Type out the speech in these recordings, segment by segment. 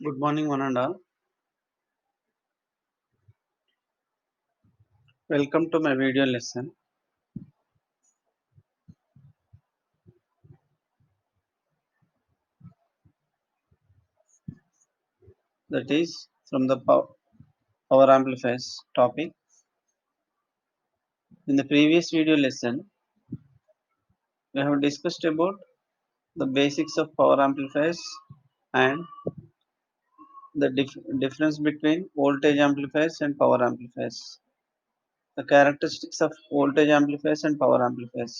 Good morning, one and all. Welcome to my video lesson. That is from the power amplifiers topic. In the previous video lesson, we have discussed about the basics of power amplifiers and the difference between voltage amplifiers and power amplifiers. The characteristics of voltage amplifiers and power amplifiers.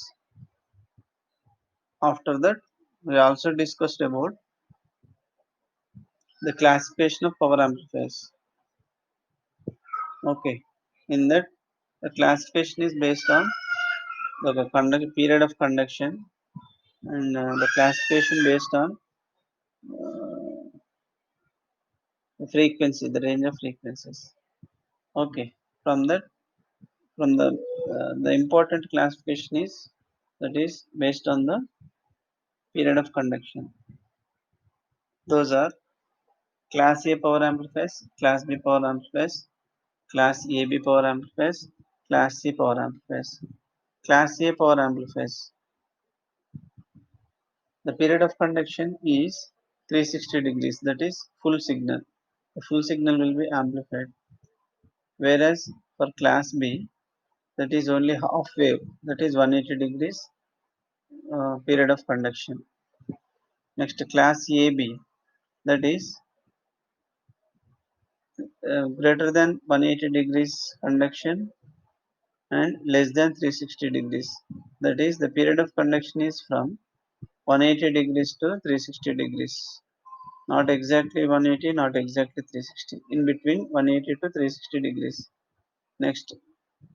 After that, we also discussed about the classification of power amplifiers. Okay, in that the classification is based on the period of conduction and the classification based on the frequency, the range of frequencies. Okay, from that, from the important classification is that is based on the period of conduction. Those are Class A power amplifiers, Class B power amplifiers, Class AB power amplifiers, Class C power amplifiers. Class A power amplifiers. The period of conduction is 360 degrees, that is full signal. The full signal will be amplified. Whereas for class B, that is only half wave, that is 180 degrees period of conduction. Next, class AB, that is greater than 180 degrees conduction and less than 360 degrees. That is, the period of conduction is from 180 degrees to 360 degrees. Not exactly 180, not exactly 360. In between 180 to 360 degrees. Next,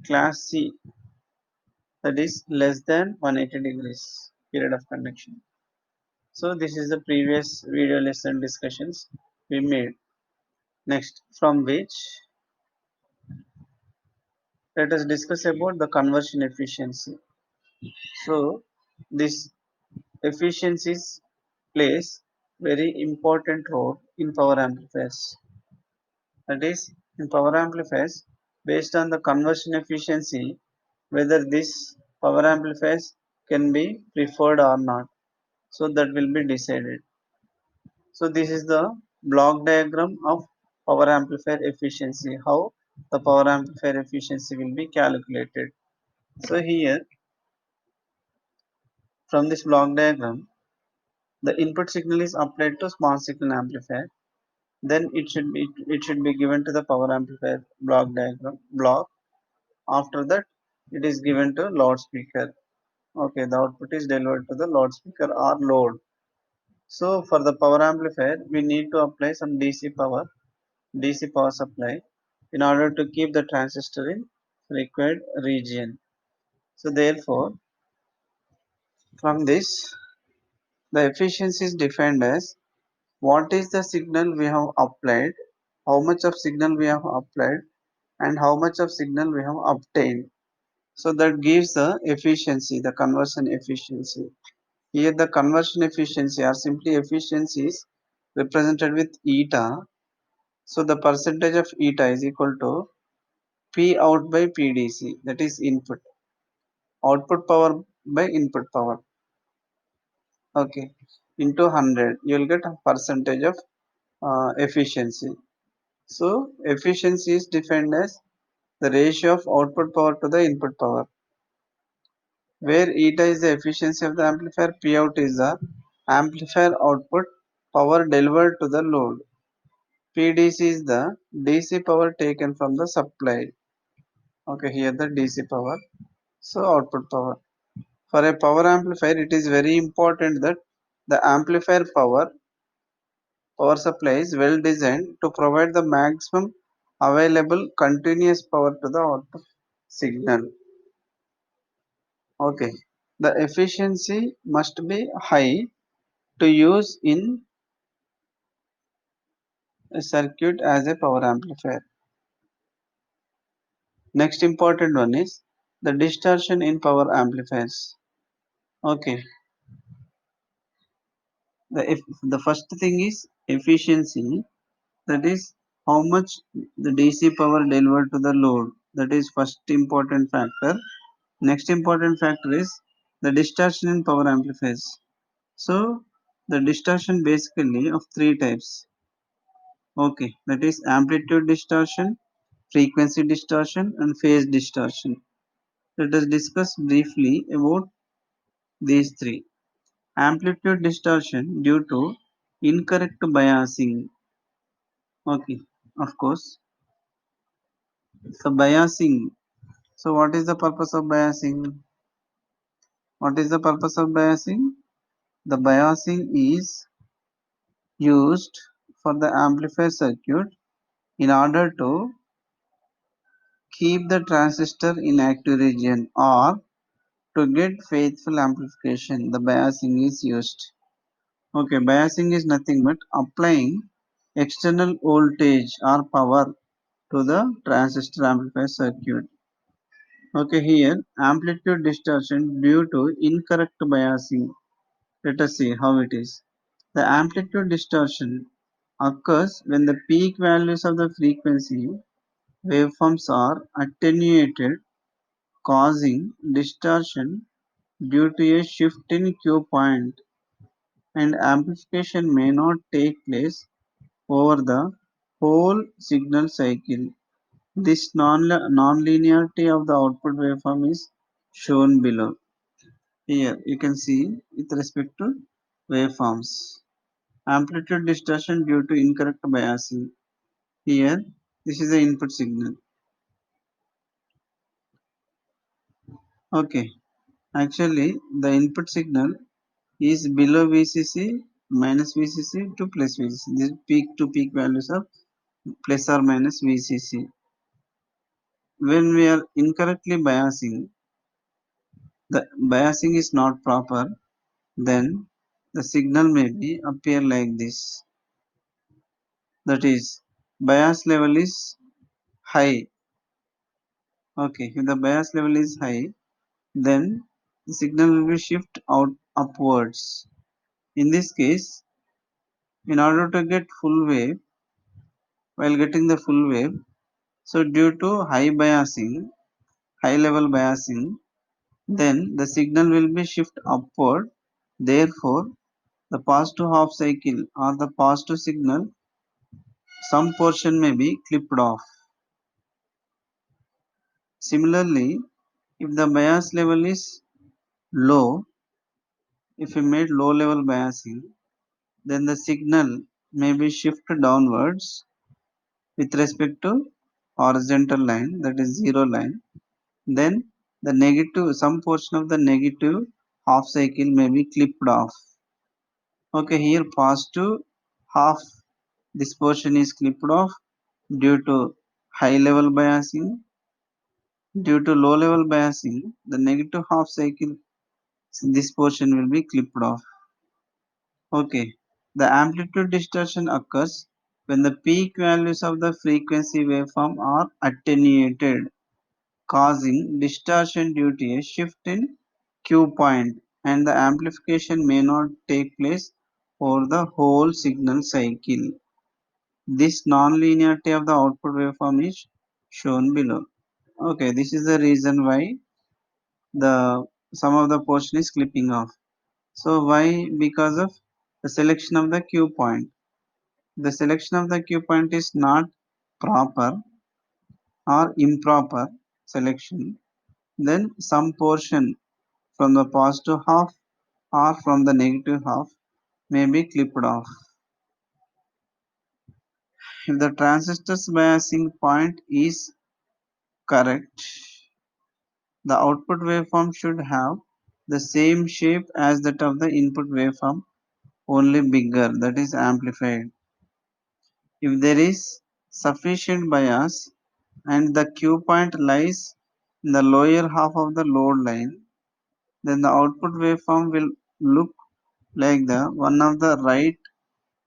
class C, that is less than 180 degrees period of conduction. So this is the previous video lesson discussions we made. Next, from which let us discuss about the conversion efficiency. So this efficiencies plays very important role in power amplifiers. That is, in power amplifiers, based on the conversion efficiency, whether this power amplifiers can be preferred or not. So that will be decided. So this is the block diagram of power amplifier efficiency, how the power amplifier efficiency will be calculated. So here from this block diagram, the input signal is applied to small signal amplifier. Then it should be given to the power amplifier block diagram block. After that, it is given to loudspeaker. Okay, the output is delivered to the loudspeaker or load. So for the power amplifier, we need to apply some DC power supply in order to keep the transistor in required region. So therefore, from this, the efficiency is defined as what is the signal we have applied, how much of signal we have applied, and how much of signal we have obtained. So that gives the efficiency, the conversion efficiency. Here the conversion efficiency or simply efficiency is represented with eta. So the percentage of eta is equal to P out by PDC, that is input. Output power by input power. Okay. Into 100, you will get a percentage of efficiency. So efficiency is defined as the ratio of output power to the input power, where eta is the efficiency of the amplifier, P out is the amplifier output power delivered to the load. PDC is the DC power taken from the supply. Okay, here the DC power. So output power. For a power amplifier, it is very important that the amplifier power supply is well designed to provide the maximum available continuous power to the output signal. Okay, the efficiency must be high to use in a circuit as a power amplifier. Next important one is the distortion in power amplifiers. Okay, The first thing is efficiency, that is how much the DC power delivered to the load. That is first important factor. Next important factor is the distortion in power amplifiers. So the distortion basically of three types. Okay, that is amplitude distortion, frequency distortion, and phase distortion. Let us discuss briefly about these three. Amplitude distortion due to incorrect biasing. Okay, of course. So biasing. So what is the purpose of biasing? What is the purpose of biasing? The biasing is used for the amplifier circuit in order to keep the transistor in active region or to get faithful amplification. The biasing is used. Okay, biasing is nothing but applying external voltage or power to the transistor amplifier circuit. Okay, here amplitude distortion due to incorrect biasing. Let us see how it is. The amplitude distortion occurs when the peak values of the frequency waveforms are attenuated, causing distortion due to a shift in Q point, and amplification may not take place over the whole signal cycle. This non-linearity of the output waveform is shown below. Here you can see with respect to waveforms. Amplitude distortion due to incorrect biasing. Here this is the input signal. Okay, actually the input signal is below VCC, minus VCC to plus VCC. This peak to peak values of plus or minus VCC. When we are incorrectly biasing, the biasing is not proper, then the signal may be appear like this. That is, bias level is high. Okay, if the bias level is high, then the signal will be shift out upwards. In this case, in order to get full wave, while getting the full wave, so due to high level biasing, then the signal will be shift upward. Therefore, the positive half cycle or the positive signal, some portion may be clipped off. Similarly, if the bias level is low, if we made low level biasing, then the signal may be shifted downwards with respect to horizontal line, that is zero line. Then the negative, some portion of the negative half cycle may be clipped off. Okay, here positive half, this portion is clipped off due to high level biasing. Due to low level biasing, the negative half cycle, this portion will be clipped off. Okay, the amplitude distortion occurs when the peak values of the frequency waveform are attenuated, causing distortion due to a shift in Q point, and the amplification may not take place over the whole signal cycle. This non-linearity of the output waveform is shown below. Okay, this is the reason why the some of the portion is clipping off. So why? Because of the selection of the Q point. The selection of the Q point is not proper or improper selection. Then some portion from the positive half or from the negative half may be clipped off. If the transistor's biasing point is correct, the output waveform should have the same shape as that of the input waveform, only bigger, that is amplified. If there is sufficient bias and the Q point lies in the lower half of the load line, then the output waveform will look like the one of the right,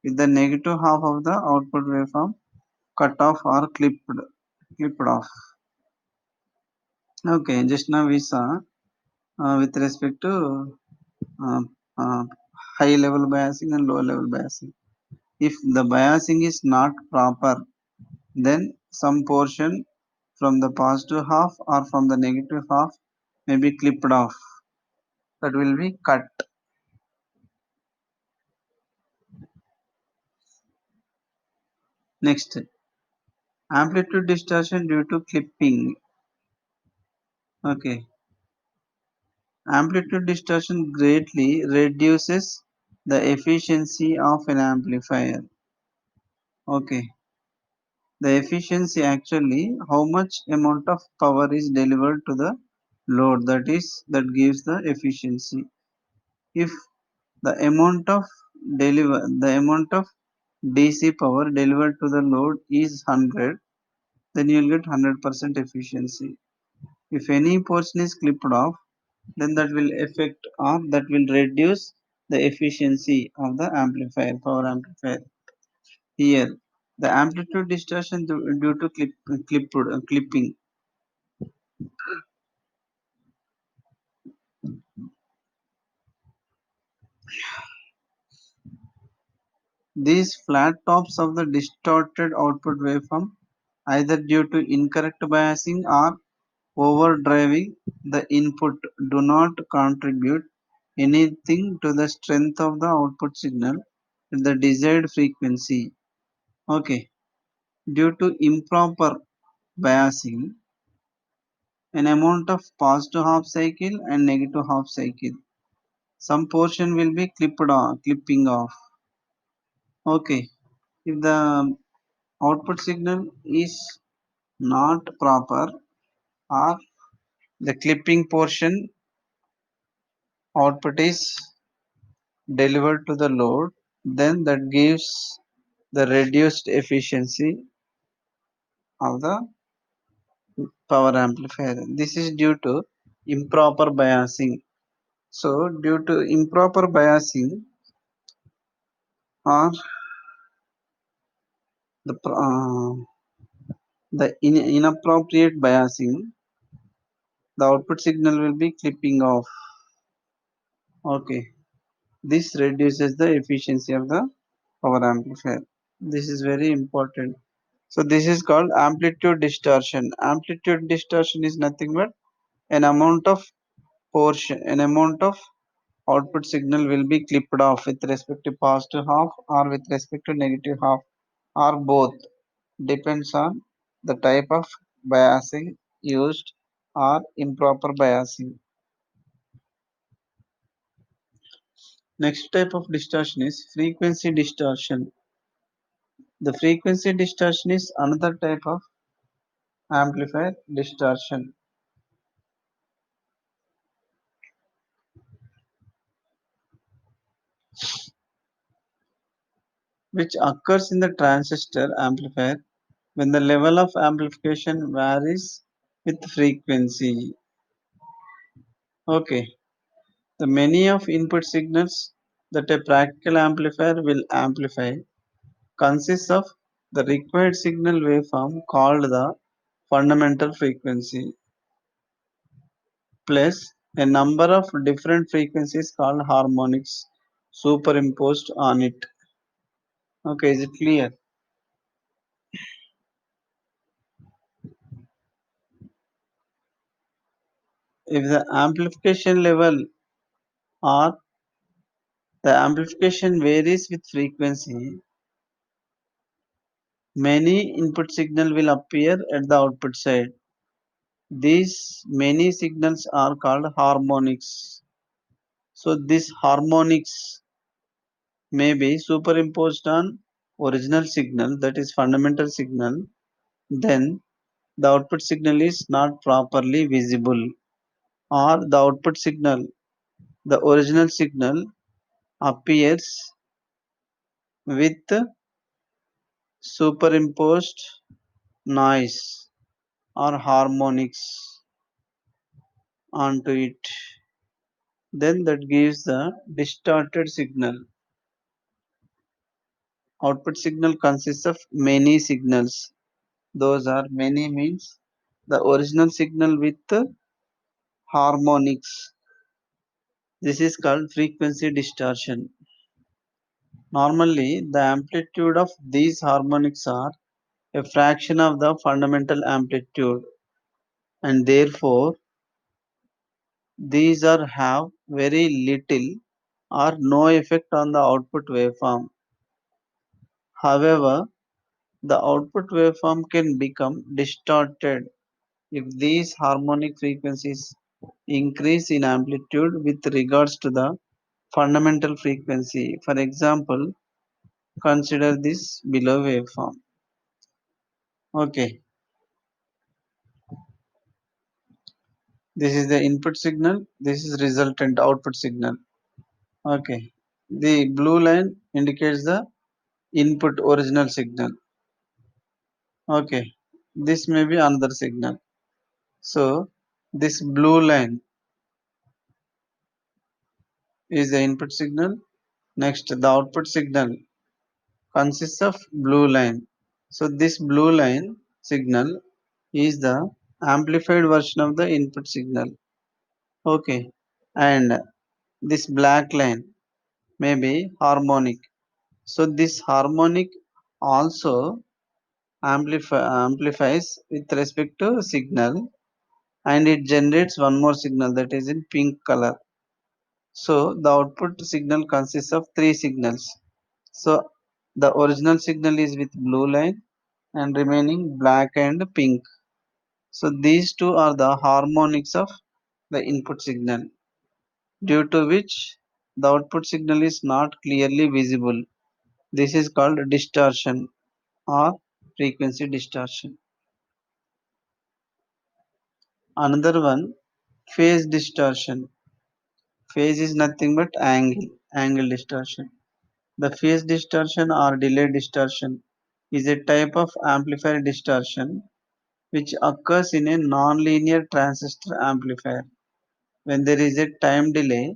with the negative half of the output waveform cut off or clipped off. Okay, just now we saw with respect to uh, uh, high level biasing and low level biasing. If the biasing is not proper, then some portion from the positive half or from the negative half may be clipped off. That will be cut. Next, amplitude distortion due to clipping. Okay, amplitude distortion greatly reduces the efficiency of an amplifier. Okay, the efficiency actually how much amount of power is delivered to the load, that gives the efficiency. If the amount of DC power delivered to the load is 100, then you will get 100% efficiency. If any portion is clipped off, then that will affect or that will reduce the efficiency of the amplifier, power amplifier. Here, the amplitude distortion due to clipping. These flat tops of the distorted output waveform, either due to incorrect biasing or overdriving the input, do not contribute anything to the strength of the output signal at the desired frequency. Okay, due to improper biasing, an amount of positive half cycle and negative half cycle. Some portion will be clipping off. Okay, if the output signal is not proper or the clipping portion output is delivered to the load, then that gives the reduced efficiency of the power amplifier. This is due to improper biasing. So, due to improper biasing or the inappropriate biasing, the output signal will be clipping off. Okay, this reduces the efficiency of the power amplifier. This is very important. So this is called amplitude distortion. Amplitude distortion is nothing but an amount of output signal will be clipped off with respect to positive half or with respect to negative half or both. Depends on the type of biasing used or improper biasing. Next type of distortion is frequency distortion. The frequency distortion is another type of amplifier distortion which occurs in the transistor amplifier when the level of amplification varies with frequency. Okay, the many of input signals that a practical amplifier will amplify consists of the required signal waveform called the fundamental frequency plus a number of different frequencies called harmonics superimposed on it. Okay, is it clear? If the amplification level or the amplification varies with frequency, many input signal will appear at the output side. These many signals are called harmonics. So these harmonics may be superimposed on original signal, that is fundamental signal, then the output signal is not properly visible, or the output signal, the original signal appears with superimposed noise or harmonics onto it, then that gives the distorted signal. Output signal consists of many signals. Those are many means the original signal with harmonics. This is called frequency distortion. Normally, the amplitude of these harmonics are a fraction of the fundamental amplitude, and therefore these are have very little or no effect on the output waveform. However, the output waveform can become distorted if these harmonic frequencies increase in amplitude with regards to the fundamental frequency. For example, consider this below waveform. Okay, this is the input signal, this is resultant output signal. Okay, the blue line indicates the input original signal. Okay, this may be another signal. So, this blue line is the input signal. Next, the output signal consists of blue line. So, this blue line signal is the amplified version of the input signal. Okay, and this black line may be harmonic. So, this harmonic also amplifies with respect to signal, and it generates one more signal that is in pink color. So the output signal consists of three signals. So the original signal is with blue line and remaining black and pink. So these two are the harmonics of the input signal, due to which the output signal is not clearly visible. This is called distortion or frequency distortion. Another one, phase distortion. Phase is nothing but angle distortion. The phase distortion or delay distortion is a type of amplifier distortion which occurs in a nonlinear transistor amplifier when there is a time delay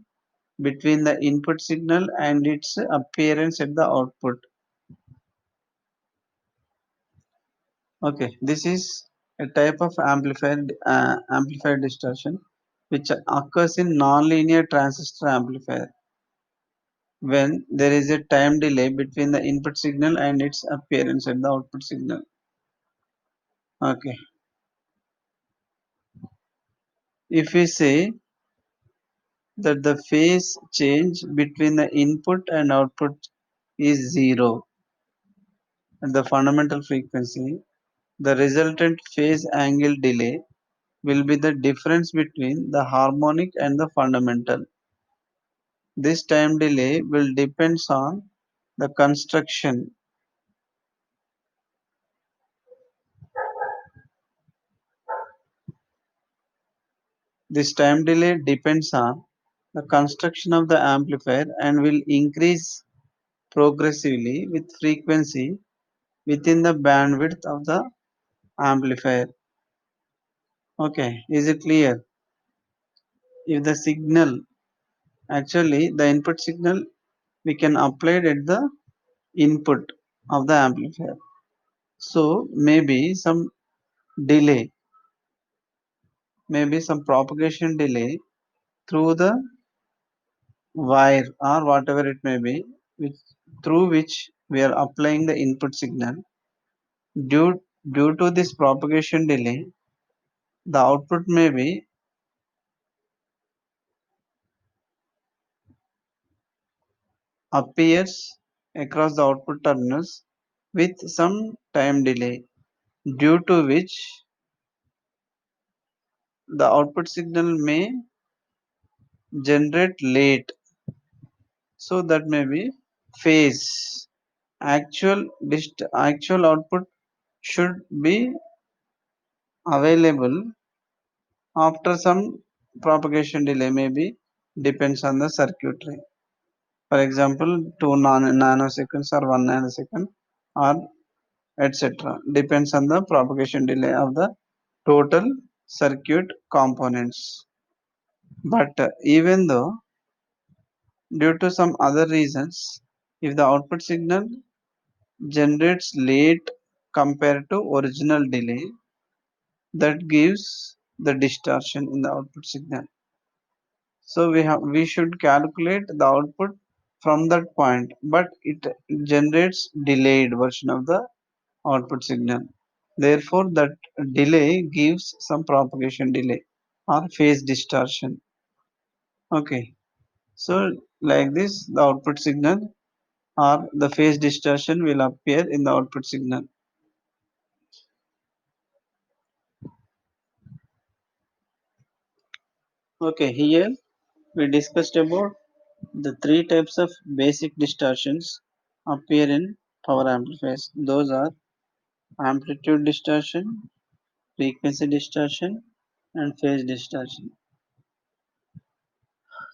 between the input signal and its appearance at the output. Okay, this is a type of amplifier distortion which occurs in nonlinear transistor amplifier when there is a time delay between the input signal and its appearance at the output signal. Okay, if we say that the phase change between the input and output is zero at the fundamental frequency, the resultant phase angle delay will be the difference between the harmonic and the fundamental. This time delay will depends on the construction. This time delay depends on the construction of the amplifier and will increase progressively with frequency within the bandwidth of the amplifier. Okay, is it clear? If the signal, actually the input signal, we can apply it at the input of the amplifier. So maybe some delay, maybe some propagation delay through the wire or whatever it may be, which, through which we are applying the input signal. Due to this propagation delay, the output may be appears across the output terminals with some time delay, due to which the output signal may generate late. So that may be phase. Actual output should be available after some propagation delay, maybe depends on the circuitry. For example, 2 nanoseconds or 1 nanosecond or etc. Depends on the propagation delay of the total circuit components. But even though due to some other reasons, if the output signal generates late compared to original delay, that gives the distortion in the output signal. So we should calculate the output from that point, but it generates delayed version of the output signal. Therefore, that delay gives some propagation delay or phase distortion. Okay, so like this, the output signal or the phase distortion will appear in the output signal. Okay, here we discussed about the three types of basic distortions appear in power amplifiers. Those are amplitude distortion, frequency distortion, and phase distortion.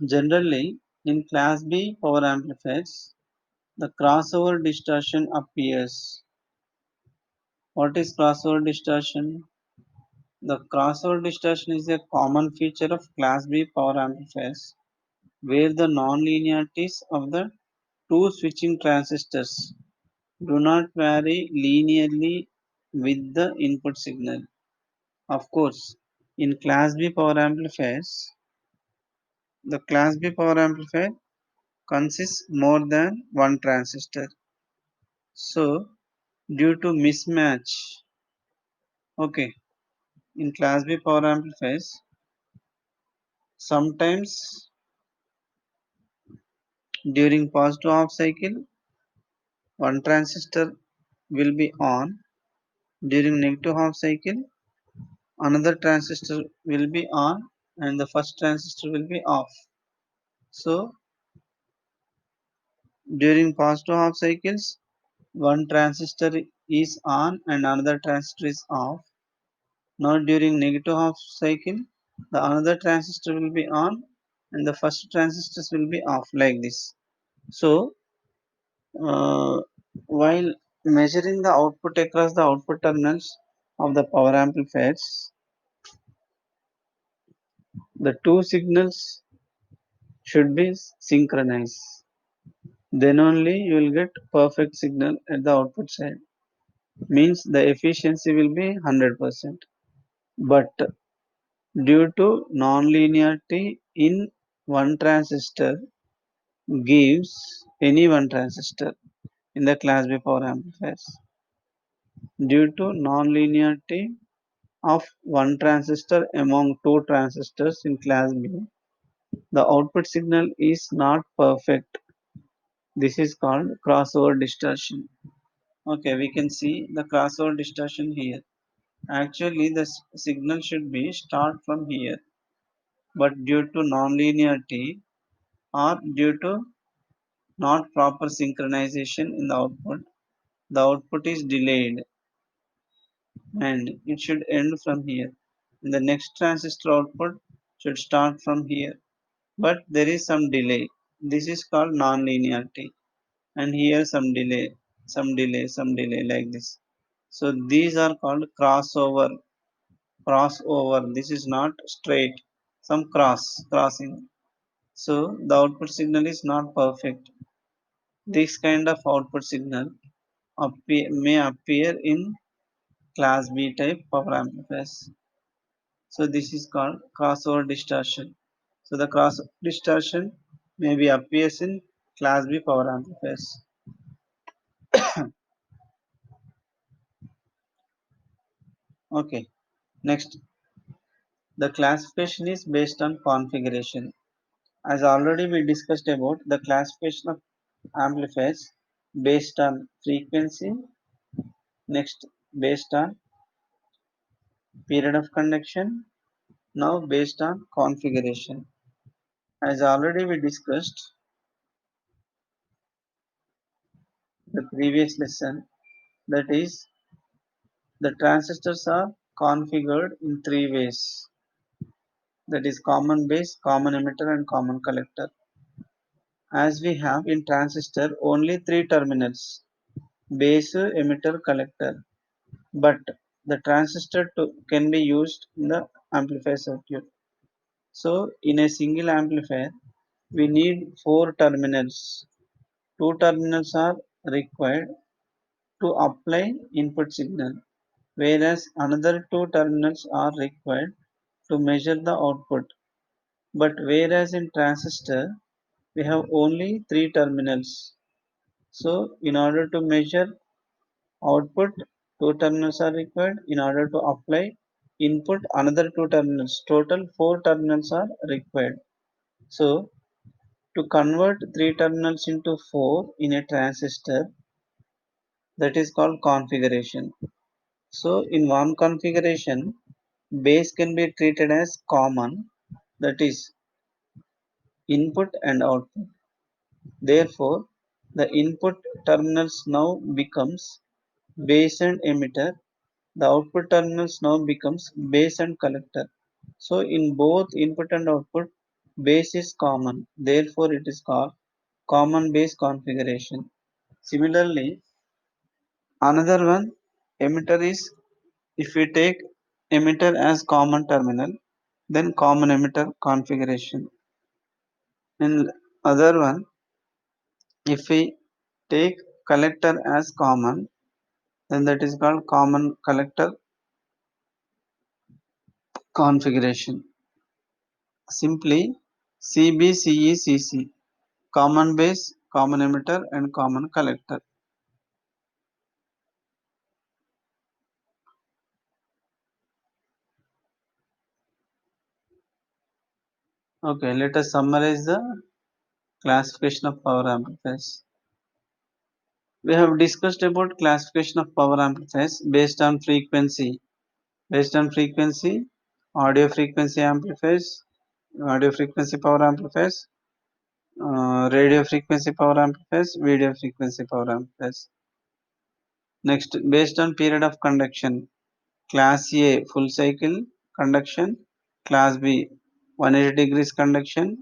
Generally, in Class B power amplifiers, the crossover distortion appears. What is crossover distortion? The crossover distortion is a common feature of Class B power amplifiers where the nonlinearities of the two switching transistors do not vary linearly with the input signal. Of course, in Class B power amplifiers, the Class B power amplifier consists more than one transistor. So, due to mismatch, okay, in Class B power amplifiers, sometimes during positive half cycle, one transistor will be on. During negative half cycle, another transistor will be on and the first transistor will be off. So, during positive half cycles, one transistor is on and another transistor is off. Now during negative half cycle, the another transistor will be on and the first transistors will be off like this. So while measuring the output across the output terminals of the power amplifiers, the two signals should be synchronized. Then only you will get perfect signal at the output side. Means the efficiency will be 100%. But due to nonlinearity in one transistor gives any one transistor in the class B power amplifiers. Due to nonlinearity of one transistor among two transistors in class B, the output signal is not perfect. This is called crossover distortion. Okay, we can see the crossover distortion here. Actually, the signal should be start from here, but due to nonlinearity or due to not proper synchronization in the output is delayed and it should end from here. The next transistor output should start from here, but there is some delay. This is called non-linearity, and here some delay like this. So these are called crossover. This is not straight, some crossing. So the output signal is not perfect. This kind of output signal may appear in class B type power amplifiers. So this is called crossover distortion. So the cross distortion maybe appears in class B power amplifiers. Okay, next the classification is based on configuration. As already we discussed about the classification of amplifiers based on frequency, next based on period of conduction, now based on configuration. As already we discussed the previous lesson, that is the transistors are configured in three ways, that is common base, common emitter and common collector. As we have in transistor only three terminals, base, emitter, collector, but the transistor can be used in the amplifier circuit. So in a single amplifier we need four terminals. Two terminals are required to apply input signal, whereas another two terminals are required to measure the output. But whereas in transistor, we have only three terminals. So in order to measure output, two terminals are required. In order to apply input, another two terminals. Total four terminals are required. So to convert three terminals into four in a transistor, that is called configuration. So in one configuration, base can be treated as common, that is input and output. Therefore, the input terminals now becomes base and emitter. The output terminals now becomes base and collector. So in both input and output, base is common. Therefore, it is called common base configuration. Similarly, another one, emitter is, if we take emitter as common terminal, then common emitter configuration. In other one, if we take collector as common, then that is called common collector configuration. Simply CBCECC, common base, common emitter and common collector. Okay, let us summarize the classification of power amplifiers. We have discussed about classification of power amplifiers based on frequency. Based on frequency, audio frequency amplifiers, audio frequency power amplifiers, radio frequency power amplifiers, video frequency power amplifiers. Next, based on period of conduction, class A full cycle conduction, class B 180 degrees conduction,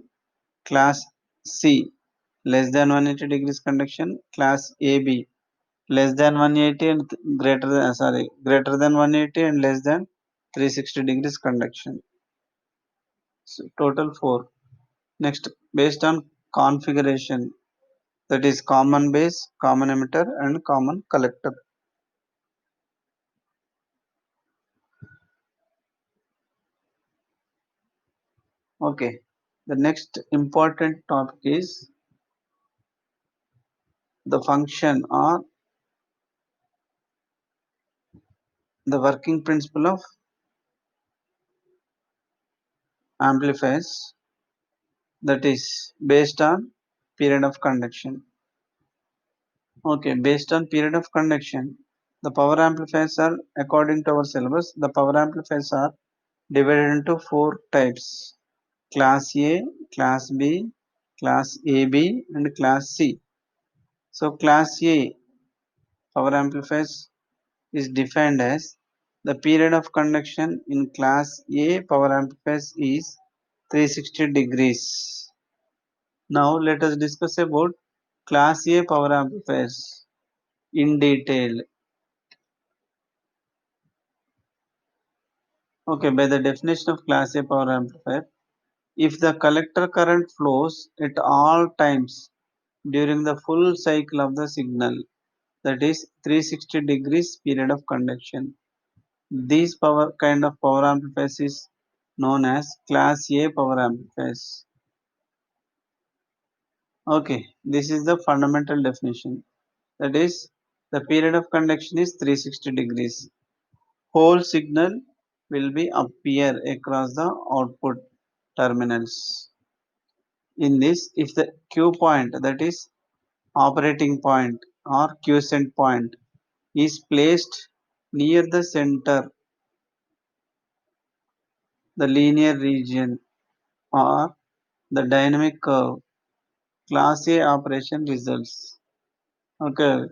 class C less than 180 degrees conduction, class AB less than 180 and greater than greater than 180 and less than 360 degrees conduction. So total 4. Next, based on configuration, that is common base, common emitter and common collector. Okay, the next important topic is the function or the working principle of amplifiers, that is based on period of conduction. Okay, based on period of conduction, the power amplifiers are, according to our syllabus, the power amplifiers are divided into four types: class A, class B, class AB and class C. So class A power amplifiers is defined as the period of conduction in class A power amplifiers is 360 degrees. Now let us discuss about class A power amplifiers in detail. Okay, by the definition of class A power amplifier, if the collector current flows at all times during the full cycle of the signal, that is 360 degrees period of conduction, these power kind of power amplifiers is known as class A power amplifiers. Okay, this is the fundamental definition. That is, the period of conduction is 360 degrees. Whole signal will be appear across the output terminals. In this, if the Q point, that is operating point or quiescent point, is placed near the center, the linear region or the dynamic curve, class A operation results. Okay,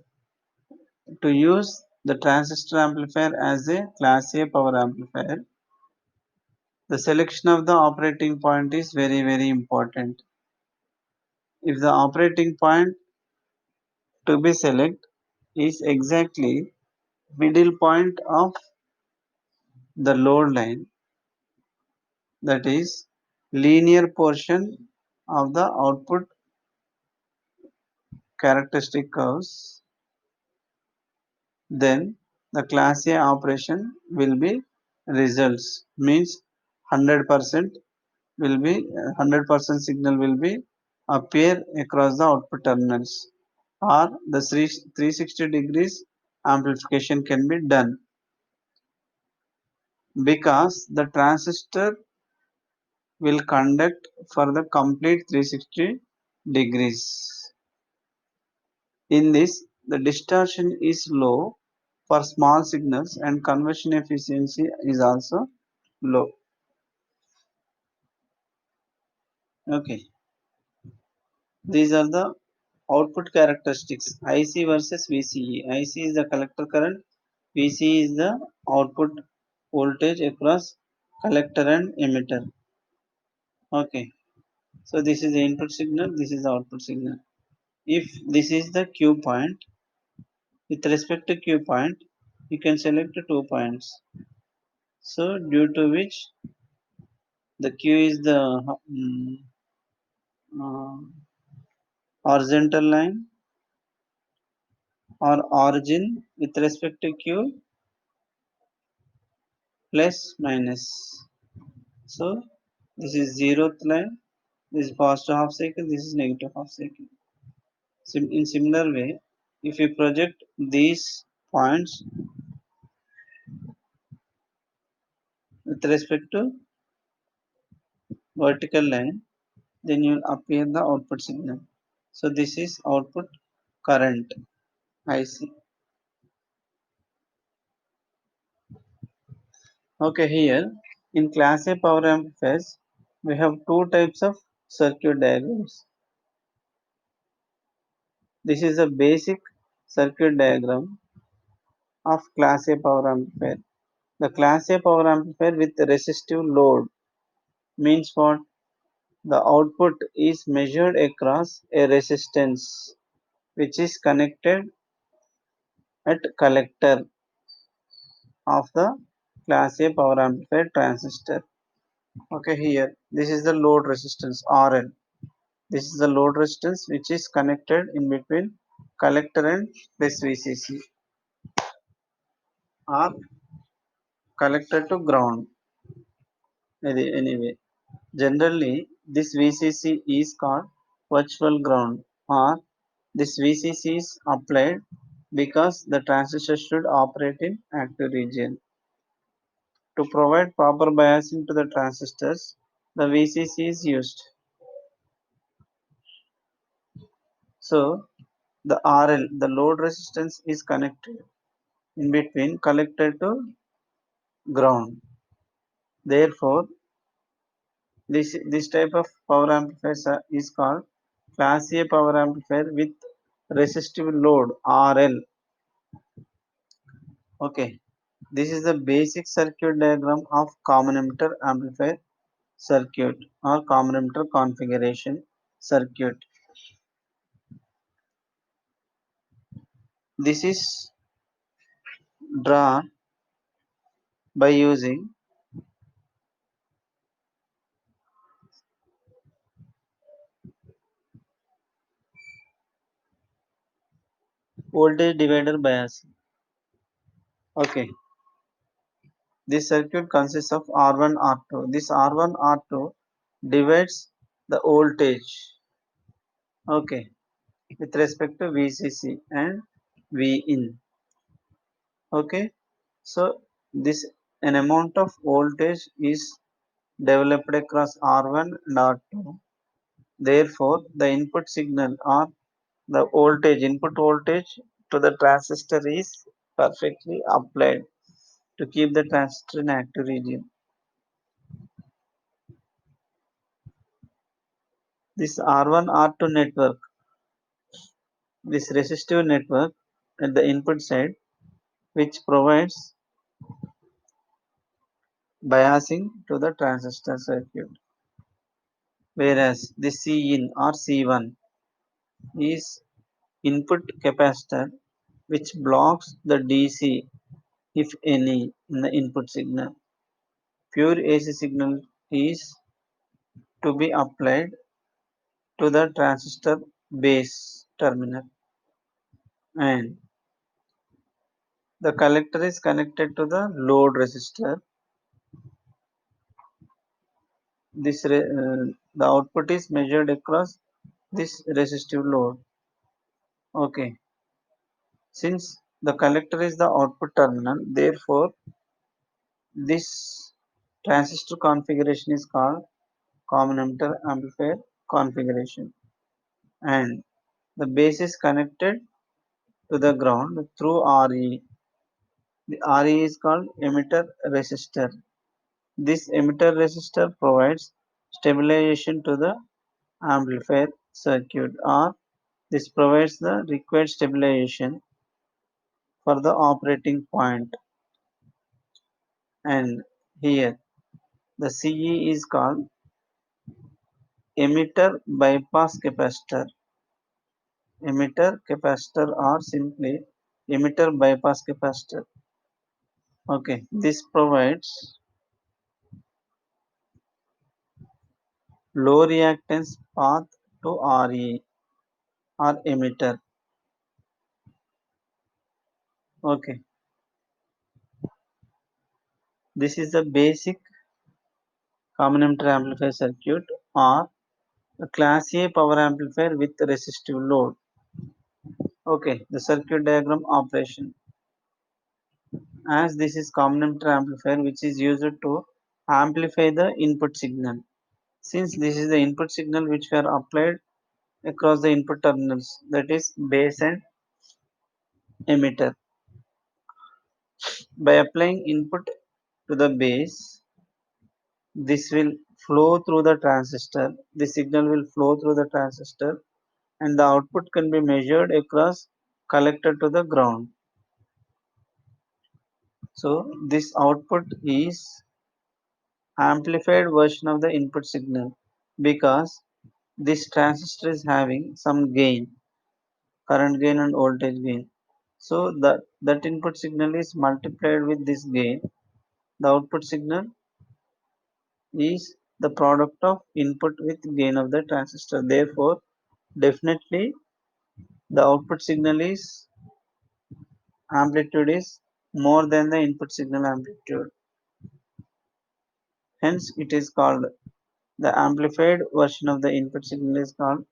to use the transistor amplifier as a class A power amplifier, the selection of the operating point is very important. If the operating point to be select is exactly middle point of the load line, that is linear portion of the output characteristic curves, then the class A operation will be results, means 100% will be 100% signal will be appear across the output terminals, or the 360 degrees amplification can be done because the transistor will conduct for the complete 360 degrees. In this, the distortion is low for small signals and conversion efficiency is also low. Okay, these are the output characteristics IC versus VCE. IC is the collector current, VCE is the output voltage across collector and emitter. Okay, so this is the input signal, this is the output signal. If this is the Q point, with respect to Q point, you can select 2 points. So due to which the Q is the uh, horizontal line or origin with respect to Q plus minus. So this is zeroth line, this is positive half cycle, this is negative half cycle. In similar way, if you project these points with respect to vertical line, then you will appear the output signal. So this is output current IC. Okay, here in class A power amplifiers, we have two types of circuit diagrams. This is a basic circuit diagram of class A power amplifier. The class A power amplifier with resistive load means what? The output is measured across a resistance which is connected at collector of the class A power amplifier transistor. Okay, here this is the load resistance RL. This is the load resistance which is connected in between collector and this VCC or collector to ground. Anyway, generally this VCC is called virtual ground, or this VCC is applied because the transistor should operate in active region. To provide proper biasing to the transistors, the VCC is used. So the RL, the load resistance, is connected in between collector to ground. Therefore, this type of power amplifier is called class A power amplifier with resistive load RL. Okay, this is the basic circuit diagram of common emitter amplifier circuit or common emitter configuration circuit. This is drawn by using voltage divider bias. Okay, this circuit consists of R1, R2. This R1, R2 divides the voltage. Okay, with respect to VCC and V in. Okay, so this an amount of voltage is developed across R1 and R2. Therefore, the input signal or the voltage, input voltage to the transistor is perfectly applied to keep the transistor in active region. This R1 R2 network, this resistive network at the input side, which provides biasing to the transistor circuit, whereas the C in or C1 is input capacitor which blocks the DC if any in the input signal. Pure AC signal is to be applied to the transistor base terminal, and the collector is connected to the load resistor. The output is measured across this resistive load. Okay, since the collector is the output terminal, therefore this transistor configuration is called common emitter amplifier configuration, and the base is connected to the ground through RE. The RE is called emitter resistor. This emitter resistor provides stabilization to the amplifier circuit, or this provides the required stabilization for the operating point. And here the CE is called emitter bypass capacitor. Emitter capacitor or simply emitter bypass capacitor. Okay, this provides low reactance path to RE or emitter. Okay, this is the basic common emitter amplifier circuit or a class A power amplifier with resistive load. Okay, the circuit diagram operation. As this is common emitter amplifier which is used to amplify the input signal. Since this is the input signal which were applied across the input terminals, that is base and emitter. By applying input to the base, this will flow through the transistor. The signal will flow through the transistor and the output can be measured across collector to the ground. So this output is amplified version of the input signal because this transistor is having some gain, current gain and voltage gain. So that input signal is multiplied with this gain. The output signal is the product of input with gain of the transistor. Therefore, definitely the output signal is amplitude is more than the input signal amplitude. Hence, it is called the amplified version of the input signal is called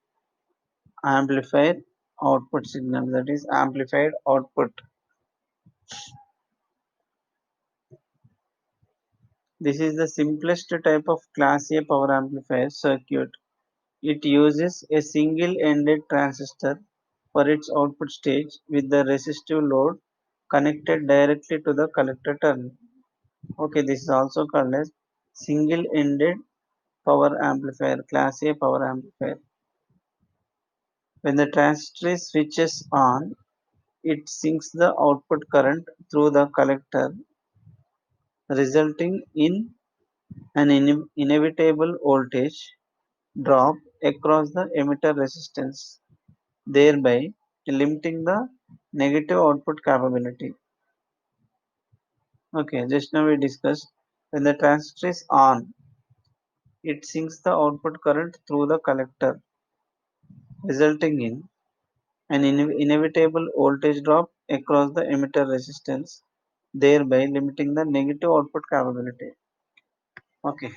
amplified output signal, that is amplified output. This is the simplest type of class A power amplifier circuit. It uses a single-ended transistor for its output stage with the resistive load connected directly to the collector terminal. Okay, this is also called as single-ended power amplifier, class A power amplifier. When the transistor switches on, it sinks the output current through the collector, resulting in an inevitable voltage drop across the emitter resistance, thereby limiting the negative output capability. Okay, just now we discussed when the transistor is on, it sinks the output current through the collector, resulting in an inevitable voltage drop across the emitter resistance, thereby limiting the negative output capability. Okay,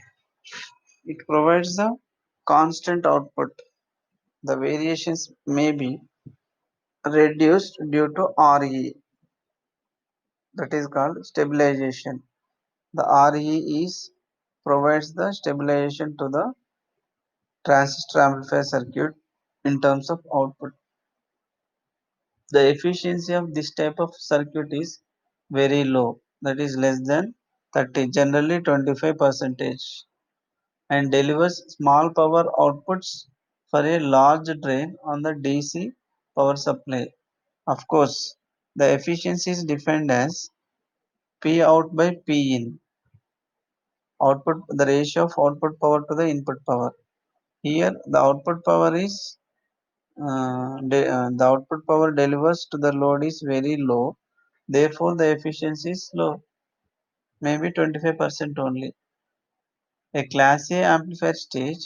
it provides the constant output. The variations may be reduced due to RE, that is called stabilization. The RE is provides the stabilization to the transistor amplifier circuit in terms of output. The efficiency of this type of circuit is very low, that is less than 30, generally 25%, and delivers small power outputs for a large drain on the DC power supply. Of course, the efficiency is defined as P out by P in, output the ratio of output power to the input power. Here the output power is the output power delivers to the load is very low, therefore the efficiency is low, maybe 25% only. A class A amplifier stage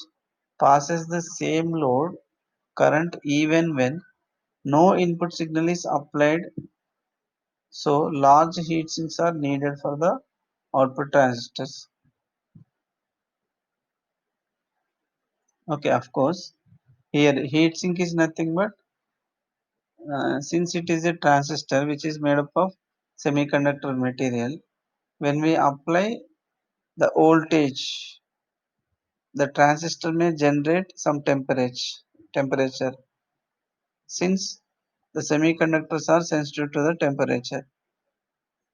passes the same load current even when no input signal is applied, so large heat sinks are needed for the output transistors. Okay, of course, Here heat sink is nothing but since it is a transistor which is made up of semiconductor material, when we apply the voltage, the transistor may generate some temperature. Since the semiconductors are sensitive to the temperature,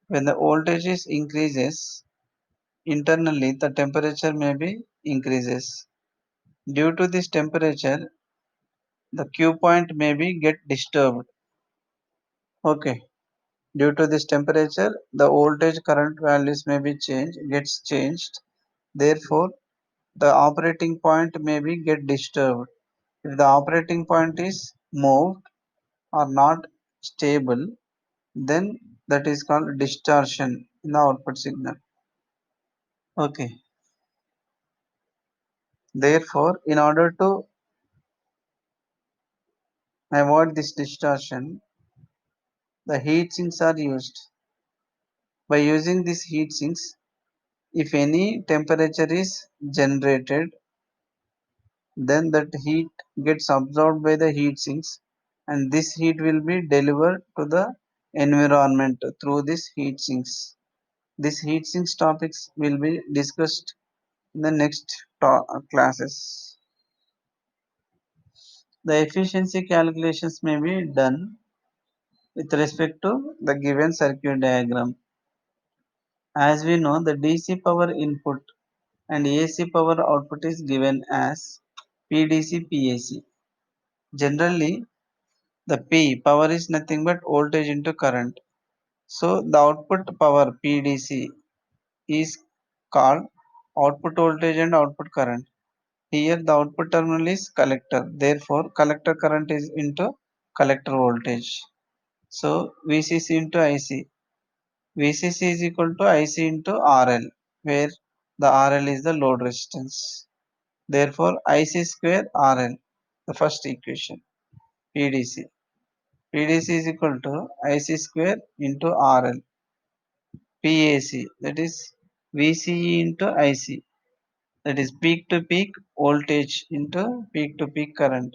when the voltage is increases internally, the temperature may be increases. Due to this temperature, the Q point may be get disturbed. Okay. Due to this temperature, the voltage current values may be gets changed. Therefore, the operating point may be get disturbed. If the operating point is moved or not stable, then that is called distortion in the output signal. Okay. Therefore, in order to avoid this distortion, the heat sinks are used. By using these heat sinks, if any temperature is generated, then that heat gets absorbed by the heat sinks and this heat will be delivered to the environment through these heat sinks. These heat sinks topics will be discussed in the next classes. The efficiency calculations may be done with respect to the given circuit diagram. As we know, the DC power input and AC power output is given as PDC PAC. Generally, the P power is nothing but voltage into current. So the output power PDC is called output voltage and output current. Here the output terminal is collector. Therefore, collector current is into collector voltage. So VCC into IC. VCC is equal to IC into RL, where the RL is the load resistance. Therefore, IC square RL, the first equation, PDC. PDC is equal to IC square into RL. PAC, that is VCE into IC, that is peak to peak voltage into peak to peak current.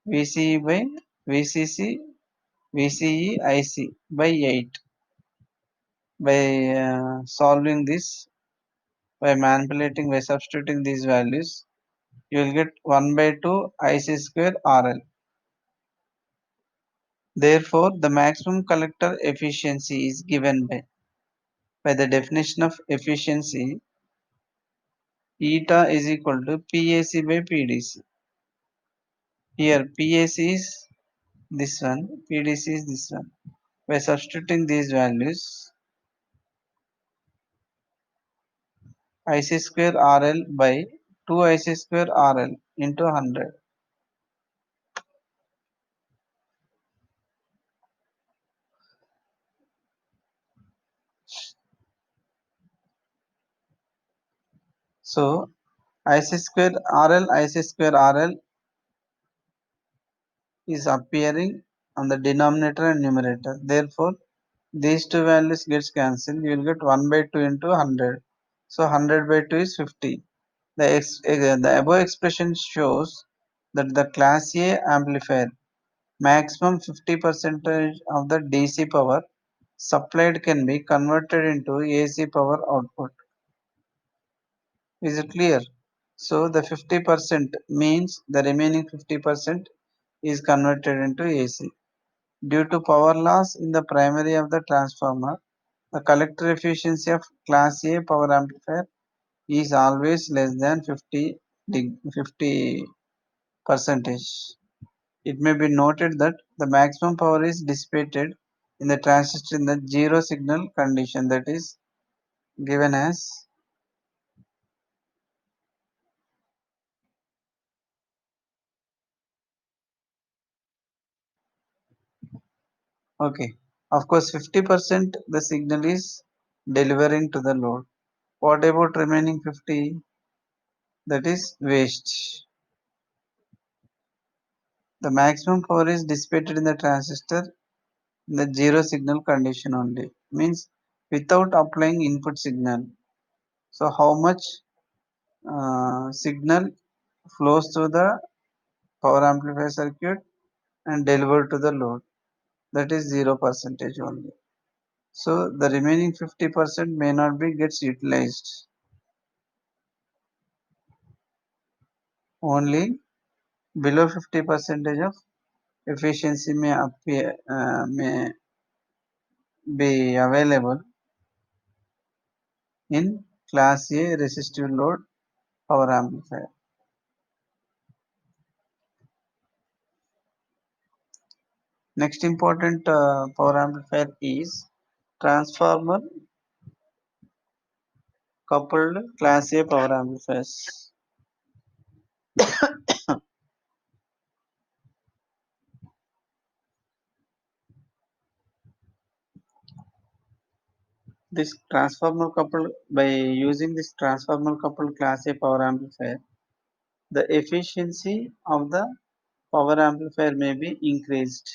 VCE by VCC, VCE IC by 8. By solving this, by manipulating, by substituting these values, you will get 1 by 2 IC square RL. Therefore, the maximum collector efficiency is given by the definition of efficiency, eta is equal to PAC by PDC. Here PAC is this one, PDC is this one. By substituting these values, IC square RL by 2 IC square RL into 100. So IC square RL is appearing on the denominator and numerator. Therefore, these two values gets cancelled. You will get 1 by 2 into 100. So 100 by 2 is 50. The above expression shows that the class A amplifier maximum 50% of the DC power supplied can be converted into AC power output. Is it clear? So the 50% means the remaining 50% is converted into AC. Due to power loss in the primary of the transformer, the collector efficiency of class A power amplifier is always less than 50 percentage. It may be noted that the maximum power is dissipated in the transistor in the zero signal condition, that is given as okay. Of course, 50% the signal is delivering to the load. What about remaining 50? That is waste. The maximum power is dissipated in the transistor in the zero signal condition only. Means without applying input signal. So how much signal flows through the power amplifier circuit and delivered to the load. That is 0% only. So the remaining 50% may not be gets utilized. Only below 50% of efficiency may be available in class A resistive load power amplifier. Next important power amplifier is transformer coupled class A power amplifiers. This transformer coupled by using this transformer coupled class A power amplifier, the efficiency of the power amplifier may be increased.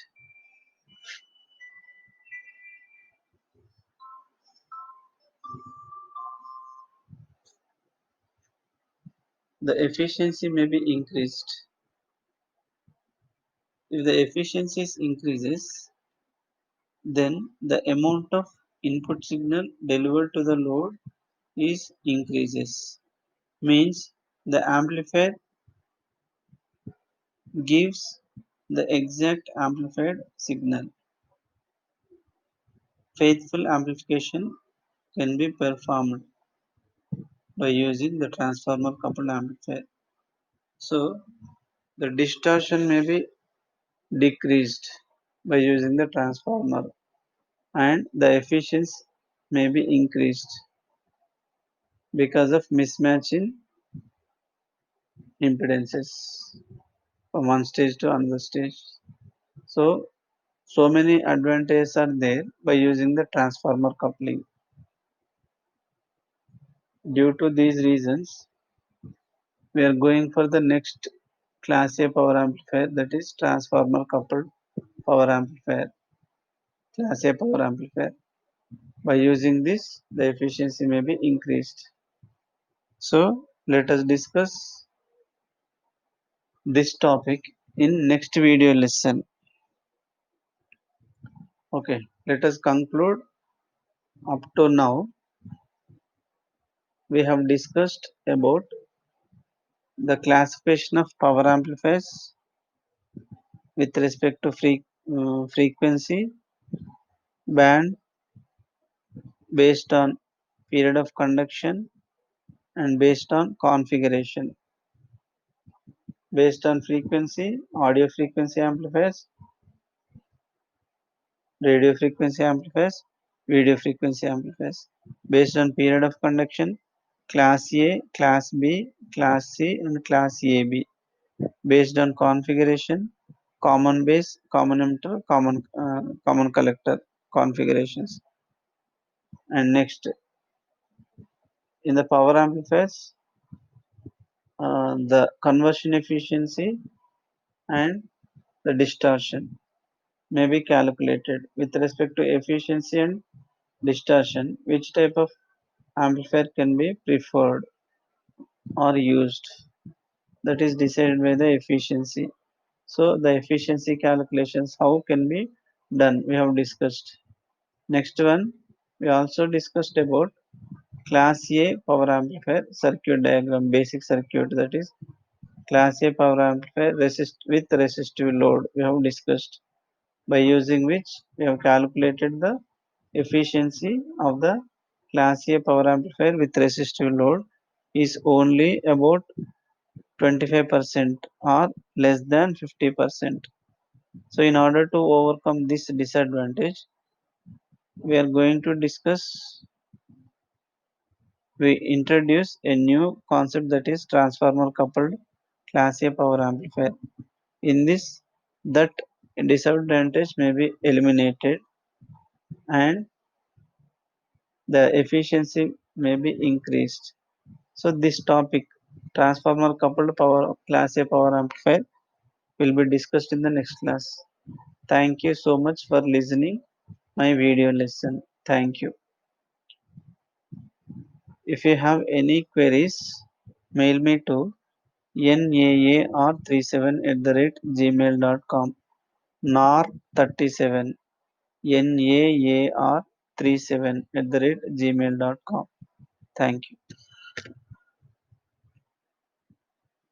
The efficiency may be increased. If the efficiency increases, then the amount of input signal delivered to the load is increases. Means the amplifier gives the exact amplified signal. Faithful amplification can be performed by using the transformer coupled amplifier. So the distortion may be decreased by using the transformer and the efficiency may be increased because of mismatch in impedances from one stage to another stage. So many advantages are there by using the transformer coupling. Due to these reasons, we are going for the next class A power amplifier, that is transformer coupled power amplifier, class A power amplifier. By using this, the efficiency may be increased. So let us discuss this topic in next video lesson. Okay, let us conclude. Up to now, we have discussed about the classification of power amplifiers with respect to frequency, band, based on period of conduction, and based on configuration. Based on frequency, audio frequency amplifiers, radio frequency amplifiers, video frequency amplifiers. Based on period of conduction, class A, class B, class C, and class AB. Based on configuration, common base, common emitter, common collector configurations. And next, in the power amplifiers, the conversion efficiency and the distortion may be calculated with respect to efficiency and distortion. Which type of amplifier can be preferred or used, that is decided by the efficiency. So the efficiency calculations how can be done, we have discussed. Next one, we also discussed about class A power amplifier circuit diagram, basic circuit, that is class A power amplifier with resistive load we have discussed, by using which we have calculated the efficiency of the class A power amplifier with resistive load is only about 25% or less than 50%. So in order to overcome this disadvantage, we are going to discuss, we introduce a new concept, that is transformer coupled class A power amplifier. In this, that disadvantage may be eliminated and the efficiency may be increased. So this topic, transformer coupled power class A power amplifier, will be discussed in the next class. Thank you so much for listening my video lesson. Thank you. If you have any queries, mail me to NAAR37 NAR37 NAAR37 @gmail.com. Thank you.